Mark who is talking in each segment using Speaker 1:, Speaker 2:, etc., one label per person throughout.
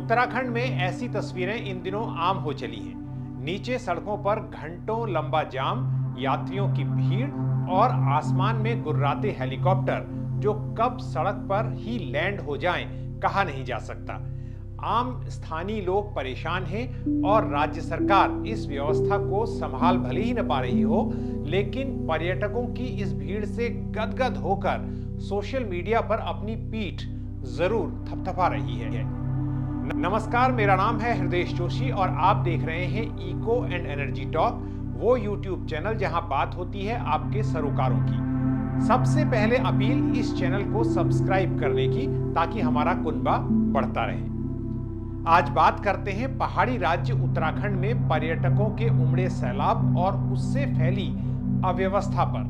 Speaker 1: उत्तराखंड में ऐसी तस्वीरें इन दिनों आम हो चली हैं। नीचे सड़कों पर घंटों लंबा जाम, यात्रियों की भीड़ और आसमान में गुर्राते हेलीकॉप्टर जो कब सड़क पर ही लैंड हो जाएं, कहा नहीं जा सकता। आम स्थानीय लोग परेशान हैं और राज्य सरकार इस व्यवस्था को संभाल भले ही न पा रही हो, लेकिन पर्यटकों की इस भीड़ से गदगद होकर सोशल मीडिया पर अपनी पीठ जरूर थपथपा रही है। नमस्कार, मेरा नाम है हृदय जोशी और आप देख रहे हैं इको एंड एनर्जी टॉक, वो यूट्यूब चैनल जहां बात होती है आपके सरोकारों की। सबसे पहले अपील इस चैनल को सब्सक्राइब करने की, ताकि हमारा कुनबा बढ़ता रहे। आज बात करते हैं पहाड़ी राज्य उत्तराखंड में पर्यटकों के उमड़े सैलाब और उससे फैली अव्यवस्था पर।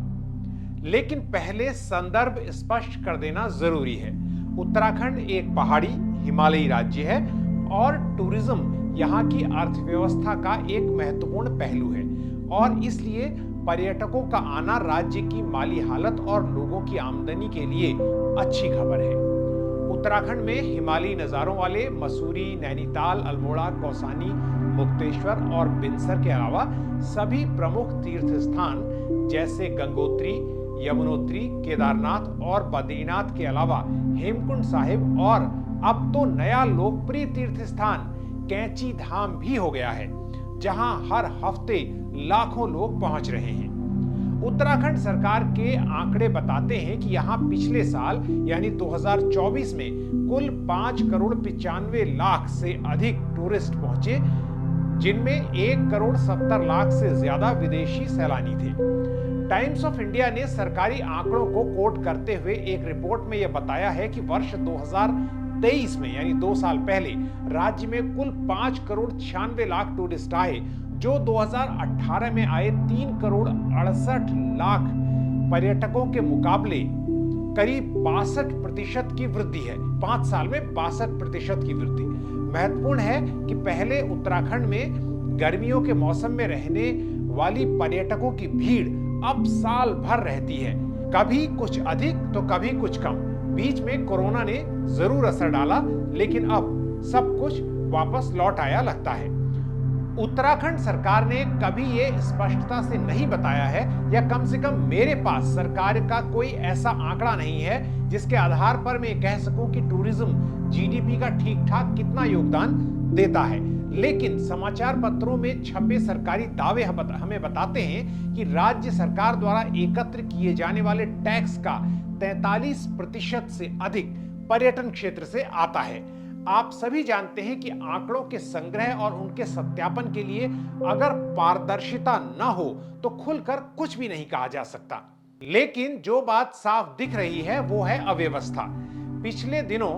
Speaker 1: लेकिन पहले संदर्भ स्पष्ट कर देना जरूरी है। उत्तराखंड एक पहाड़ी हिमालयी राज्य है और टूरिज्म यहाँ की अर्थव्यवस्था का एक महत्वपूर्ण पहलू है, और इसलिए पर्यटकों का आना राज्य की माली हालत और लोगों की आमदनी के लिए अच्छी खबर है। उत्तराखंड में हिमालयी नज़ारों वाले मसूरी, नैनीताल, अल्मोड़ा, कौसानी, मुक्तेश्वर और बिनसर के अलावा सभी प्रमुख तीर्थ स्थान जैसे गंगोत्री, यमुनोत्री, केदारनाथ और बद्रीनाथ के अलावा हेमकुंड साहिब और अब तो नया लोकप्रिय तीर्थ स्थान कैंची धाम भी हो गया है, जहां हर हफ्ते लाखों लोग पहुंच रहे हैं। उत्तराखंड सरकार के आंकड़े बताते हैं कि यहां पिछले साल यानी 2024 में कुल 5,95,00,000 से अधिक टूरिस्ट पहुंचे, जिनमें 1,70,00,000 से ज्यादा विदेशी सैलानी थे। टाइम्स ऑफ इंडिया ने सरकारी आंकड़ों को कोट करते हुए एक रिपोर्ट में यह बताया है कि वर्ष 2023 में यानी 2 साल पहले राज्य में कुल 5,96,00,000 टूरिस्ट आए, जो 2018 में आए 3,68,00,000 पर्यटकों के मुकाबले करीब 62% की वृद्धि है। 5 साल में 62% की वृद्धि महत्वपूर्ण है कि पहले उत्तराखंड में गर्मियों के मौसम में रहने वाली पर्यटकों की भीड़ अब साल भर रहती है, कभी कुछ अधिक तो कभी कुछ कम। बीच में कोरोना ने जरूर असर डाला, लेकिन अब सब कुछ वापस लौट आया लगता है। उत्तराखंड सरकार ने कभी ये स्पष्टता से नहीं बताया है, या कम से कम मेरे पास सरकार का कोई ऐसा आंकड़ा नहीं है जिसके आधार पर मैं कह सकूं कि टूरिज्म जीडीपी का ठीक ठाक कितना योगदान देता है। लेकिन समाचार पत्रों में छपे सरकारी दावे हमें बताते हैं कि राज्य सरकार द्वारा एकत्र किए जाने वाले टैक्स का 43% से अधिक पर्यटन क्षेत्र से आता है। आप सभी जानते हैं कि आंकड़ों के संग्रह और उनके सत्यापन के लिए अगर पारदर्शिता न हो तो खुलकर कुछ भी नहीं कहा जा सकता। लेकिन जो बात साफ दिख रही है वो है अव्यवस्था। पिछले दिनों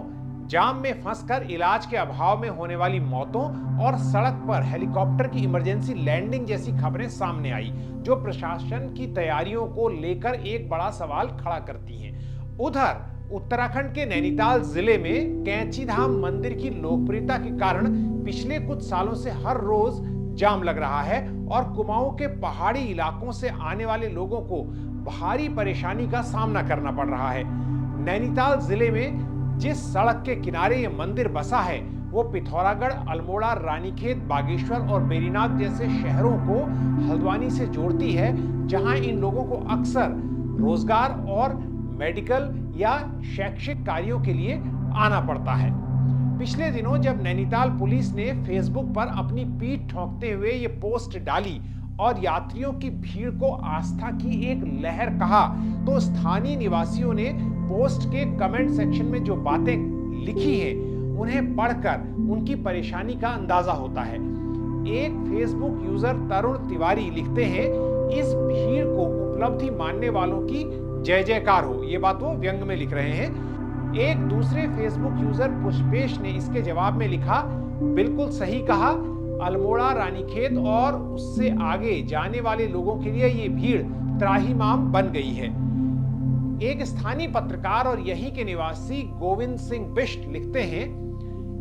Speaker 1: जाम में फंसकर इलाज के अभाव में होने वाली मौतों और सड़क पर हेलीकॉप्टर की इमरजेंसी लैंडिंग जैसी खबरें सामने आई, जो प्रशासन की तैयारियों को लेकर एक बड़ा सवाल खड़ा करती हैं। उधर उत्तराखंड के नैनीताल जिले में कैंची धाम मंदिर की लोकप्रियता के कारण पिछले कुछ सालों से हर रोज जाम लग रहा है और कुमाऊं के पहाड़ी इलाकों से आने वाले लोगों को भारी परेशानी का सामना करना पड़ रहा है। नैनीताल जिले में जिस सड़क के किनारे ये मंदिर बसा है वो पिथौरागढ़, अल्मोड़ा, रानीखेत, बागेश्वर और बेरीनाथ जैसे शहरों को हल्द्वानी से जोड़ती है, जहां इन लोगों को अक्सर रोजगार और मेडिकल या शैक्षिक कार्यों के लिए आना पड़ता है। पिछले दिनों जब नैनीताल पुलिस ने फेसबुक पर अपनी पीठ ठोंकते हुए ये पोस्ट डाली और यात्रियों की भीड़ को आस्था की एक लहर कहा, तो स्थानीय निवासियों ने पोस्ट के कमेंट सेक्शन में जो बातें लिखी हैं उन्हें पढ़कर उनकी परेशानी का अंदाजा होता है। एक फेसबुक यूजर तरुण तिवारी लिखते हैं, इस भीड़ को उपलब्धि मानने वालों की जय जयकार हो। ये बात वो व्यंग में लिख रहे हैं। एक दूसरे फेसबुक यूजर पुष्पेश ने इसके जवाब में लिखा, बिल्कुल सही कहा, अल्मोड़ा, रानीखेत और उससे आगे जाने वाले लोगों के लिए ये भीड़ त्राहिमाम बन गई है। एक स्थानीय पत्रकार और यहीं के निवासी गोविंद सिंह बिष्ट लिखते हैं,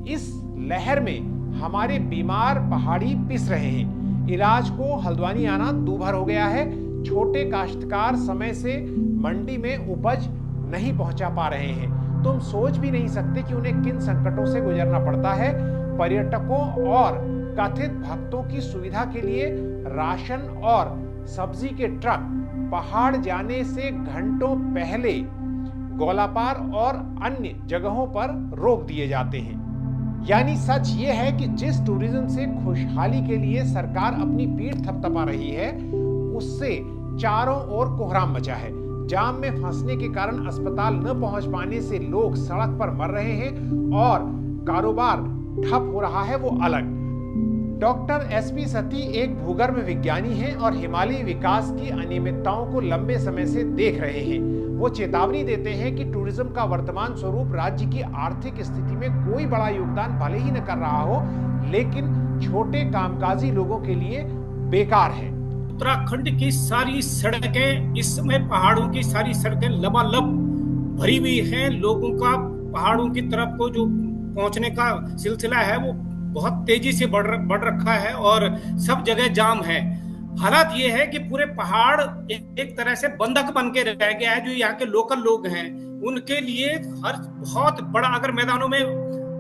Speaker 1: इस लहर में हमारे बीमार पहाड़ी पिस रहे हैं। इलाज को हल्द्वानी आना दूभर हो गया है। छोटे काश्तकार समय से मंडी में उपज नहीं पहुंचा पा रहे हैं। तुम सोच भी नहीं सकते कि उन्हें किन संकटों से गुजरना पड़ता है। पर्यटकों और कथित भक्तों की सुविधा के लिए राशन और सब्जी के ट्रक पहाड़ जाने से घंटों पहले गोलापार और अन्य जगहों पर रोक दिए जाते हैं। यानी सच ये है कि जिस टूरिज्म से खुशहाली के लिए सरकार अपनी पीठ थपथपा रही है, उससे चारों ओर कोहराम मचा है। जाम में फंसने के कारण अस्पताल न पहुंच पाने से लोग सड़क पर मर रहे हैं और कारोबार ठप हो रहा है, वो अलग। डॉक्टर एसपी सती एक भूगर्भ विज्ञानी हैं और हिमालयी विकास की अनियमितताओं को लंबे समय से देख रहे हैं। वो चेतावनी देते हैं कि टूरिज्म का वर्तमान स्वरूप राज्य की आर्थिक स्थिति में कोई बड़ा योगदान भले ही न कर रहा हो, लेकिन छोटे कामकाजी लोगों के लिए बेकार है।
Speaker 2: उत्तराखंड की सारी सड़कें इस समय पहाड़ों की सारी सड़कें लबालब भरी हुई हैं। लोगों का पहाड़ों की तरफ को जो पहुंचने का सिलसिला है वो बहुत तेजी से बढ़ रखा है और सब जगह जाम है। हालात ये है कि पूरे पहाड़ एक तरह से बंधक बन के रह गया है। जो यहाँ के लोकल लोग हैं उनके लिए हर बहुत बड़ा, अगर मैदानों में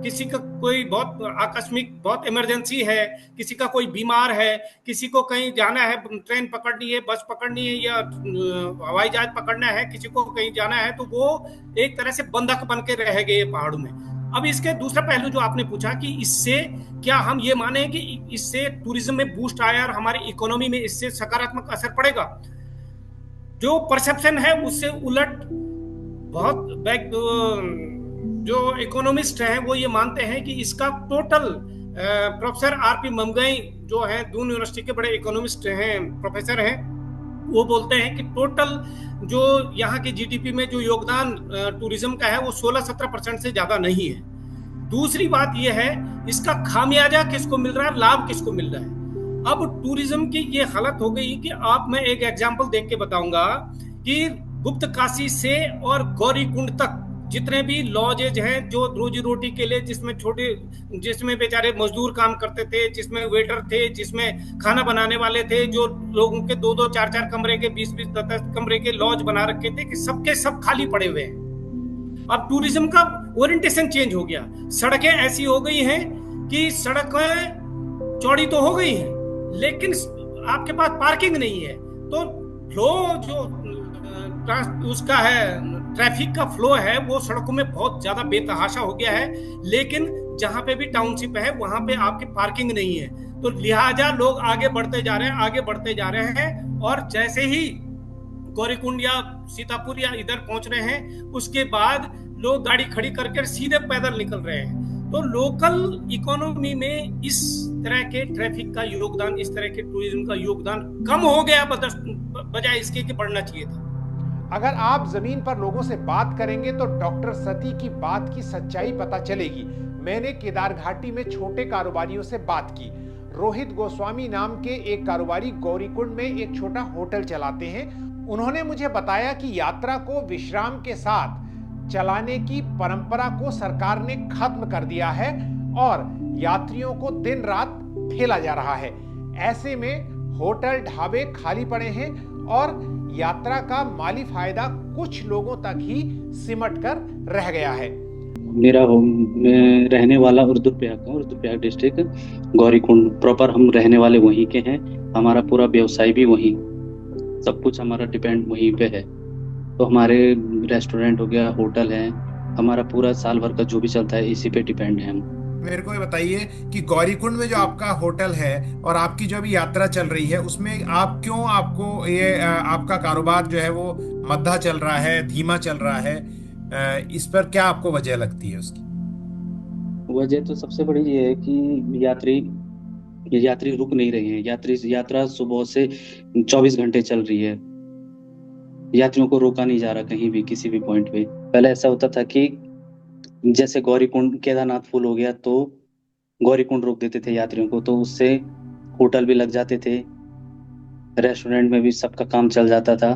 Speaker 2: किसी का कोई बहुत आकस्मिक बहुत इमरजेंसी है, किसी का कोई बीमार है, किसी को कहीं जाना है, ट्रेन पकड़नी है, बस पकड़नी है या हवाई जहाज पकड़ना है, किसी को कहीं जाना है, तो वो एक तरह से बंधक बन के रह गए पहाड़ों में। अब इसके दूसरा पहलू जो आपने पूछा कि इससे क्या हम ये माने कि इससे टूरिज्म में बूस्ट आया और हमारी इकोनॉमी में इससे सकारात्मक असर पड़ेगा, जो परसेप्शन है उससे उलट बहुत जो इकोनॉमिस्ट हैं वो ये मानते हैं कि इसका टोटल प्रोफेसर आरपी ममगई जो है दून यूनिवर्सिटी के बड़े इकोनॉमिस्ट हैं, प्रोफेसर हैं, वो बोलते हैं कि टोटल जो यहाँ की जीडीपी में जो योगदान टूरिज्म का है वो 16-17% से ज्यादा नहीं है। दूसरी बात ये है इसका खामियाजा किसको मिल रहा है, लाभ किसको मिल रहा है। अब टूरिज्म की ये हालत हो गई कि आप, मैं एक एग्जांपल देख के बताऊंगा कि गुप्त काशी से और गौरीकुंड तक जितने भी लॉजेज हैं जो रोजी रोटी के लिए, जिसमें बेचारे मजदूर काम करते थे, जिसमें वेटर थे, जिसमें खाना बनाने वाले थे, जो लोगों के 2-2, 4-4 कमरे के 20-20, 10-10 कमरे के लॉज बना रखे थे, कि सबके सब खाली पड़े हुए हैं। अब टूरिज्म का ओरिएंटेशन चेंज हो गया। सड़कें ऐसी हो गई हैं कि सड़कें चौड़ी तो हो गई हैं लेकिन आपके पास पार्किंग नहीं है, तो फ्लो जो उसका है, ट्रैफिक का फ्लो है, वो सड़कों में बहुत ज्यादा बेतहाशा हो गया है। लेकिन जहां पे भी टाउनशिप है वहां पे आपकी पार्किंग नहीं है, तो लिहाजा लोग आगे बढ़ते जा रहे हैं और जैसे ही गौरीकुंड या सीतापुर या इधर पहुंच रहे हैं उसके बाद लोग गाड़ी खड़ी करके सीधे पैदल निकल रहे हैं। तो लोकल इकोनॉमी में इस तरह के ट्रैफिक का योगदान, इस तरह के टूरिज्म का योगदान कम हो गया बजाय इसके कि बढ़ना चाहिए था।
Speaker 1: अगर आप जमीन पर लोगों से बात करेंगे तो डॉक्टर सती की बात की सच्चाई पता चलेगी। मैंने केदार घाटी में छोटे कारोबारियों से बात की। रोहित गोस्वामी नाम के एक कारोबारी गौरीकुंड में एक छोटा होटल चलाते हैं। उन्होंने मुझे बताया कि यात्रा को विश्राम के साथ चलाने की परंपरा को सरकार ने खत्म कर दिया है और यात्रियों को दिन रात ठेला जा रहा है। ऐसे में होटल ढाबे खाली पड़े हैं और यात्रा का माली फायदा कुछ लोगों तक ही सिमट कर रह गया है।
Speaker 3: मेरा मैं रहने वाला रुद्रप्रयाग डिस्ट्रिक्ट गौरीकुंड प्रॉपर, हम रहने वाले वहीं के हैं। हमारा पूरा व्यवसाय भी वहीं, सब कुछ हमारा डिपेंड वहीं पे है। तो हमारे रेस्टोरेंट हो गया, होटल है, हमारा पूरा साल भर का जो भी चलता है इसी पे डिपेंड है हम।
Speaker 1: मेरे को ये बताइए कि गौरीकुंड में जो आपका होटल है और आपकी जो अभी यात्रा चल रही है उसमें आपको ये आपका कारोबार जो है वो मद्दा चल रहा है, धीमा चल रहा है, इस पर क्या आपको वजह लगती है? उसकी
Speaker 3: वजह तो सबसे बड़ी ये है कि यात्री रुक नहीं रहे हैं। यात्रा सुबह से 24 घंटे चल रही है, यात्रियों को रोका नहीं जा रहा कहीं भी, किसी भी पॉइंट पे। पहले ऐसा होता था कि जैसे गौरीकुंड केदारनाथ फुल हो गया तो गौरीकुंड रोक देते थे यात्रियों को, तो उससे होटल भी लग जाते थे, रेस्टोरेंट में भी सबका काम चल जाता था,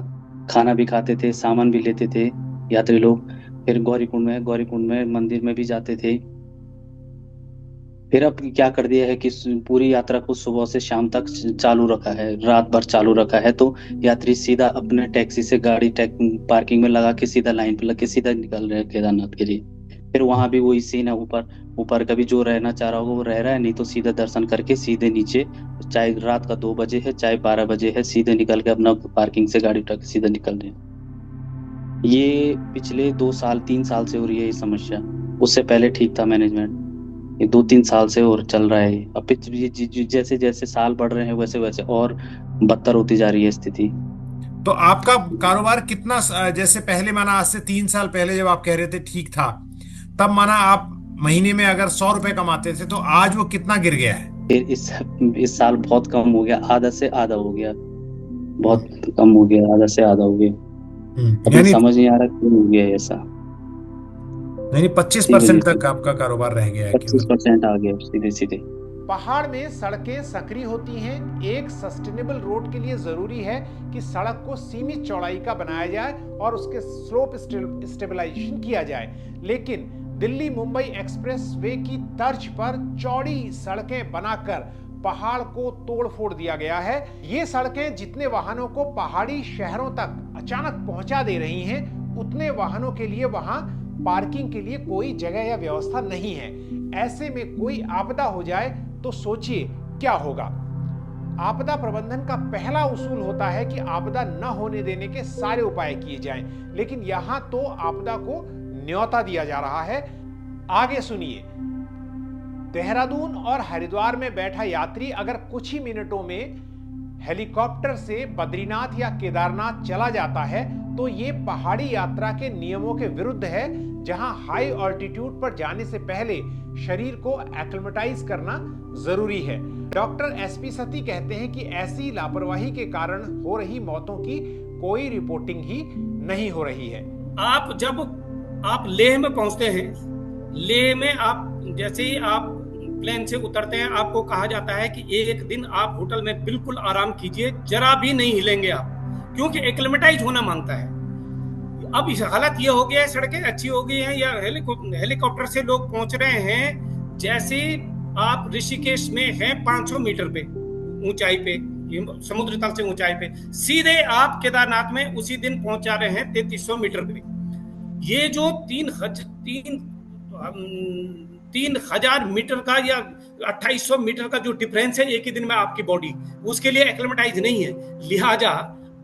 Speaker 3: खाना भी खाते थे, सामान भी लेते थे यात्री लोग। फिर गौरीकुंड में मंदिर में भी जाते थे। फिर अब क्या कर दिया है कि पूरी यात्रा को सुबह से शाम तक चालू रखा है, रात भर चालू रखा है। तो यात्री सीधा अपने टैक्सी से गाड़ी पार्किंग में लगा के सीधा लाइन पे लग के सीधा निकल रहे हैं केदारनाथ के लिए। फिर वहां भी वही सीन है, ऊपर ऊपर कभी जो रहना चाह रहा होगा वो रह रहा है, नहीं तो सीधा दर्शन करके सीधे नीचे, चाहे रात का 2 बजे है चाहे 12 बजे है, सीधे निकल के अपना पार्किंग से गाड़ी उठा के सीधा निकल रहे हैं। ये पिछले 2 साल 3 साल से हो रही है ये समस्या। उससे पहले ठीक था मैनेजमेंट, ये 2-3 साल से और चल रहा है। अब जैसे जैसे साल बढ़ रहे हैं वैसे वैसे और बदतर होती जा रही है स्थिति।
Speaker 1: तो आपका कारोबार कितना जैसे पहले माना आज से 3 साल पहले जब आप कह रहे थे ठीक था, तब माना आप महीने में अगर 100 रुपए कमाते थे, तो आज वो कितना गिर गया है?
Speaker 3: फिर इस साल बहुत कम हो गया, आधा से आधा हो गया, बहुत कम हो गया, आधा से आधा हो गया। अभी
Speaker 1: यानी
Speaker 3: समझ नहीं आ रहा क्यों हो गया ऐसा।
Speaker 1: 25% तक आपका कारोबार रह गया है केवल।
Speaker 3: 25% आ गया सीधे सीधे।
Speaker 1: पहाड़ में सड़कें संकरी होती हैं। एक सस्टेनेबल रोड के लिए जरूरी है कि सड़क को सीमित चौड़ाई का बनाया जाए और उसके स्लोप स्टेबलाइजेशन किया जाए। लेकिन दिल्ली मुंबई एक्सप्रेस वे की तर्ज पर चौड़ी सड़कें बनाकर पहाड़ को तोड़-फोड़ दिया गया है। ये सड़कें जितने वाहनों को पहाड़ी शहरों तक अचानक पहुंचा दे रही हैं, उतने वाहनों के लिए वहां पार्किंग के लिए कोई जगह या व्यवस्था नहीं है। ऐसे में कोई आपदा हो जाए तो सोचिए क्या होगा। आपदा प्रबंधन का पहला उसूल होता है कि आपदा न होने देने के सारे उपाय किए जाएं, लेकिन यहां तो आपदा को न्योता दिया जा रहा है। आगे सुनिए। देहरादून और हरिद्वार में बैठा यात्री अगर कुछ ही मिनटों में हेलीकॉप्टर से बद्रीनाथ या केदारनाथ चला जाता है तो ये पहाड़ी यात्रा के नियमों के विरुद्ध है, जहां हाई ऑल्टीट्यूड पर जाने से पहले शरीर को एक्लिमेटाइज करना जरूरी है। डॉक्टर एसपी सती कहते हैं कि ऐसी लापरवाही के कारण हो रही मौतों की कोई रिपोर्टिंग ही नहीं हो रही है।
Speaker 2: जब आप लेह में पहुंचते हैं, लेह में आप जैसे ही आप प्लेन से उतरते हैं, आपको कहा जाता है कि एक दिन आप होटल में बिल्कुल आराम कीजिए, जरा भी नहीं हिलेंगे आप, क्योंकि एक्लिमेटाइज होना मांगता है। अब इस हालत ये हो गया है, सड़कें अच्छी हो गई हैं या हेलीकॉप्टर से लोग पहुंच रहे हैं। जैसे आप ऋषिकेश में हैं 500 मीटर पे ऊंचाई पे, समुद्र तल से ऊंचाई पे, सीधे आप केदारनाथ में उसी दिन पहुंच जा रहे हैं 3300 मीटर पे। ये जो 3000 मीटर का या 2800 मीटर का जो डिफरेंस है एक ही दिन में आपकी बॉडी, उसके लिए एक्लिमेटाइज नहीं है। लिहाजा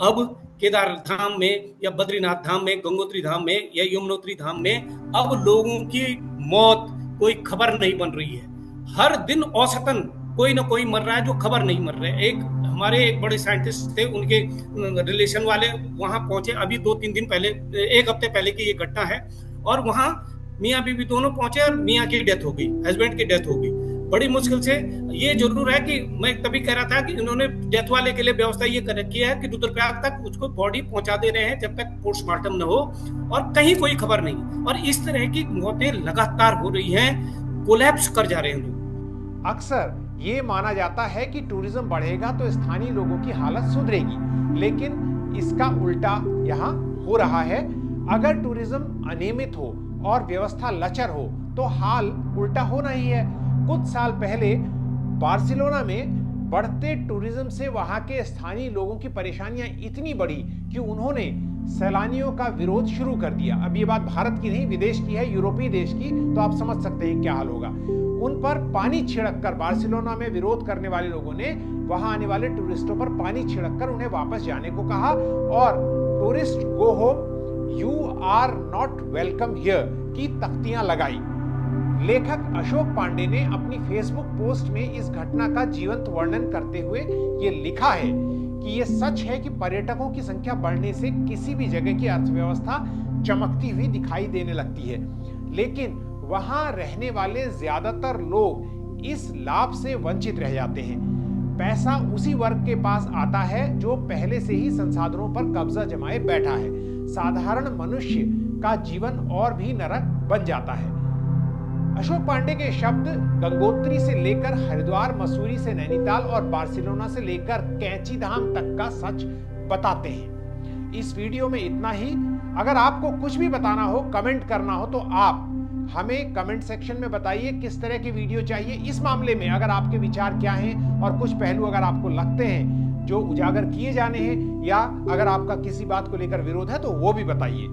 Speaker 2: अब केदार धाम में या बद्रीनाथ धाम में, गंगोत्री धाम में या यमुनोत्री धाम में अब लोगों की मौत कोई खबर नहीं बन रही है। हर दिन औसतन कोई ना कोई मर रहा है जो खबर नहीं मर रहे। हमारे एक बड़े साइंटिस्ट थे, उनके रिलेशन वाले वहां पहुंचे अभी 2-3 दिन पहले, 1 हफ्ते पहले की ये घटना है। और वहां मियाँ बीवी दोनों पहुंचे और मियाँ की डेथ हो गई, हस्बैंड की डेथ हो गई बड़ी मुश्किल से। ये जरूर है कि मैं तभी कह रहा था कि इन्होंने डेथ वाले के लिए व्यवस्था ये कर रखी है कि रुद्रप्रयाग तक उसको बॉडी पहुंचा दे रहे हैं जब तक पोस्टमार्टम न हो, और कहीं कोई खबर नहीं। और इस तरह की मौतें लगातार हो रही हैं, कोलैप्स कर जा रहे हैं लोग।
Speaker 1: अक्सर ये माना जाता है कि टूरिज्म बढ़ेगा तो स्थानीय लोगों की हालत सुधरेगी, लेकिन इसका उल्टा यहाँ हो रहा है। अगर टूरिज्म अनियमित हो और व्यवस्था लचर हो तो हाल उल्टा होना ही है। कुछ साल पहले बार्सिलोना में बढ़ते टूरिज्म से वहां के स्थानीय लोगों की परेशानियां इतनी बढ़ी कि उन्होंने सैलानियों का विरोध शुरू कर दिया। अब ये बात भारत की नहीं, विदेश की है, यूरोपीय देश की, तो आप समझ सकते हैं क्या हाल होगा। उन पर पानी छिड़क कर, बार्सिलोना में विरोध करने वाले लोगों ने वहां आने वाले टूरिस्टों पर पानी छिड़क कर उन्हें वापस जाने को कहा और tourist go home, you are not welcome here की तख्तियां लगाई। लेखक अशोक पांडे ने अपनी फेसबुक पोस्ट में इस घटना का जीवंत वर्णन करते हुए ये लिखा है कि ये सच है कि पर्यटकों की संख्या बढ़ने से किसी भी जगह की अर्थव्यवस्था चमकती हुई दिखाई देने लगती है, लेकिन वहां रहने वाले ज्यादातर लोग इस लाभ से वंचित रह जाते हैं। पैसा उसी वर्ग के पास आता है जो पहले से ही संसाधनों पर कब्जा जमाए बैठा है। साधारण मनुष्य का जीवन और भी नरक बन जाता है। अशोक पांडे के शब्द गंगोत्री से लेकर हरिद्वार, मसूरी से नैनीताल और बार्सिलोना से लेकर कैंची धाम तक का सच बताते हैं। इस वीडियो में इतना ही। अगर आपको कुछ भी बताना हो, कमेंट करना हो तो आप हमें कमेंट सेक्शन में बताइए किस तरह की वीडियो चाहिए इस मामले में। अगर आपके विचार क्या हैं और कुछ पहलू अगर आपको लगते हैं जो उजागर किए जाने हैं, या अगर आपका किसी बात को लेकर विरोध है तो वो भी बताइए।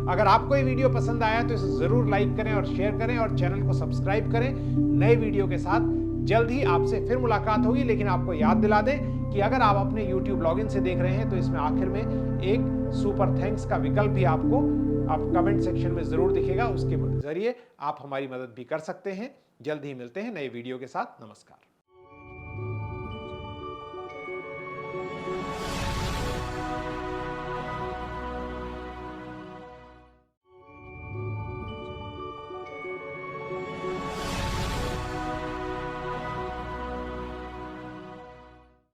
Speaker 1: अगर आपको ये वीडियो पसंद आया तो इसे जरूर लाइक करें और शेयर करें और चैनल को सब्सक्राइब करें। नए वीडियो के साथ जल्द ही आपसे फिर मुलाकात होगी। लेकिन आपको याद दिला दें कि अगर आप अपने YouTube लॉगिन से देख रहे हैं तो इसमें आखिर में एक सुपर थैंक्स का विकल्प भी आपको कमेंट सेक्शन में जरूर दिखेगा। उसके जरिए आप हमारी मदद भी कर सकते हैं। जल्द ही मिलते हैं नए वीडियो के साथ। नमस्कार।